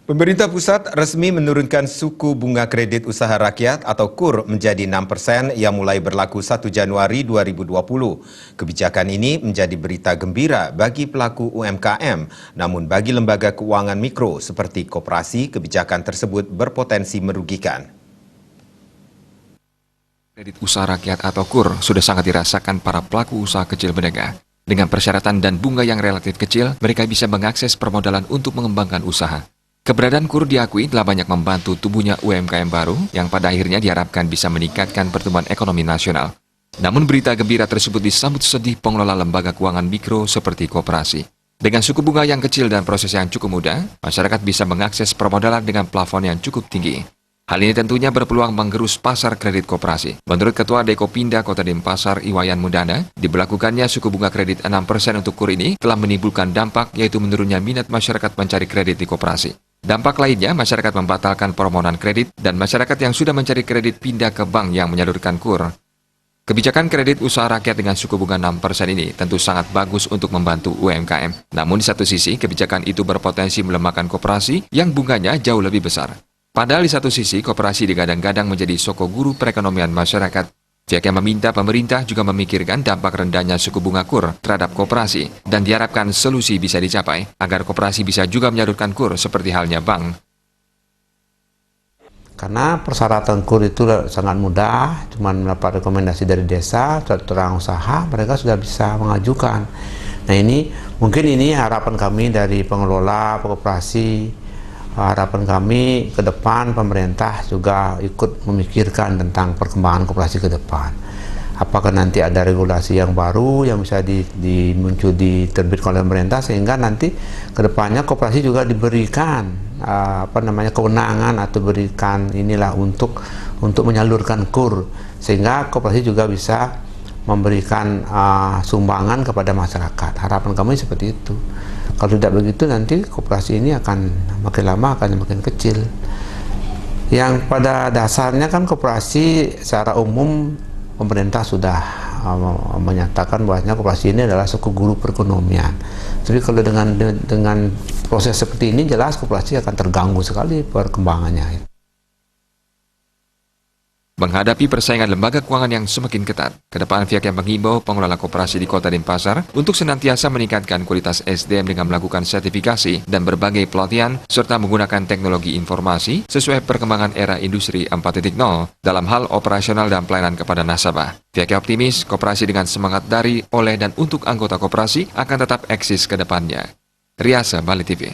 Pemerintah pusat resmi menurunkan suku bunga kredit usaha rakyat atau KUR menjadi 6% yang mulai berlaku 1 Januari 2020. Kebijakan ini menjadi berita gembira bagi pelaku UMKM, namun bagi lembaga keuangan mikro seperti koperasi, kebijakan tersebut berpotensi merugikan. Kredit usaha rakyat atau KUR sudah sangat dirasakan para pelaku usaha kecil menengah. Dengan persyaratan dan bunga yang relatif kecil, mereka bisa mengakses permodalan untuk mengembangkan usaha. Keberadaan KUR diakui telah banyak membantu tumbuhnya UMKM baru yang pada akhirnya diharapkan bisa meningkatkan pertumbuhan ekonomi nasional. Namun berita gembira tersebut disambut sedih pengelola lembaga keuangan mikro seperti koperasi. Dengan suku bunga yang kecil dan proses yang cukup mudah, masyarakat bisa mengakses permodalan dengan plafon yang cukup tinggi. Hal ini tentunya berpeluang menggerus pasar kredit koperasi. Menurut Ketua Dekopinda Kota Denpasar, Iwayan Mudana, diberlakukannya suku bunga kredit 6% untuk KUR ini telah menimbulkan dampak yaitu menurunnya minat masyarakat mencari kredit di koperasi. Dampak lainnya, masyarakat membatalkan permohonan kredit dan masyarakat yang sudah mencari kredit pindah ke bank yang menyalurkan KUR. Kebijakan kredit usaha rakyat dengan suku bunga 6% ini tentu sangat bagus untuk membantu UMKM. Namun di satu sisi, kebijakan itu berpotensi melemahkan koperasi yang bunganya jauh lebih besar. Padahal di satu sisi, koperasi digadang-gadang menjadi soko guru perekonomian masyarakat. Pihak yang meminta pemerintah juga memikirkan dampak rendahnya suku bunga KUR terhadap koperasi dan diharapkan solusi bisa dicapai agar koperasi bisa juga menyalurkan KUR seperti halnya bank. Karena persyaratan KUR itu sangat mudah, cuma mendapat rekomendasi dari desa, terang usaha, mereka sudah bisa mengajukan. Nah mungkin ini harapan kami dari pengelola koperasi. Harapan kami ke depan pemerintah juga ikut memikirkan tentang perkembangan koperasi ke depan. Apakah nanti ada regulasi yang baru yang bisa diterbitkan oleh pemerintah sehingga nanti ke depannya koperasi juga diberikan kewenangan atau berikan untuk menyalurkan KUR sehingga koperasi juga bisa memberikan sumbangan kepada masyarakat. Harapan kami seperti itu. Kalau tidak begitu nanti koperasi ini akan makin lama akan makin kecil. Yang pada dasarnya kan koperasi secara umum pemerintah sudah menyatakan bahwasanya koperasi ini adalah suku guru perekonomian. Tapi kalau dengan proses seperti ini jelas koperasi akan terganggu sekali perkembangannya. Menghadapi persaingan lembaga keuangan yang semakin ketat, ke depan pihak yang mengimbau pengelola koperasi di Kota Denpasar untuk senantiasa meningkatkan kualitas SDM dengan melakukan sertifikasi dan berbagai pelatihan serta menggunakan teknologi informasi sesuai perkembangan era industri 4.0 dalam hal operasional dan pelayanan kepada nasabah. Pihaknya optimis koperasi dengan semangat dari, oleh, dan untuk anggota koperasi akan tetap eksis ke depannya. Riasa Bali TV.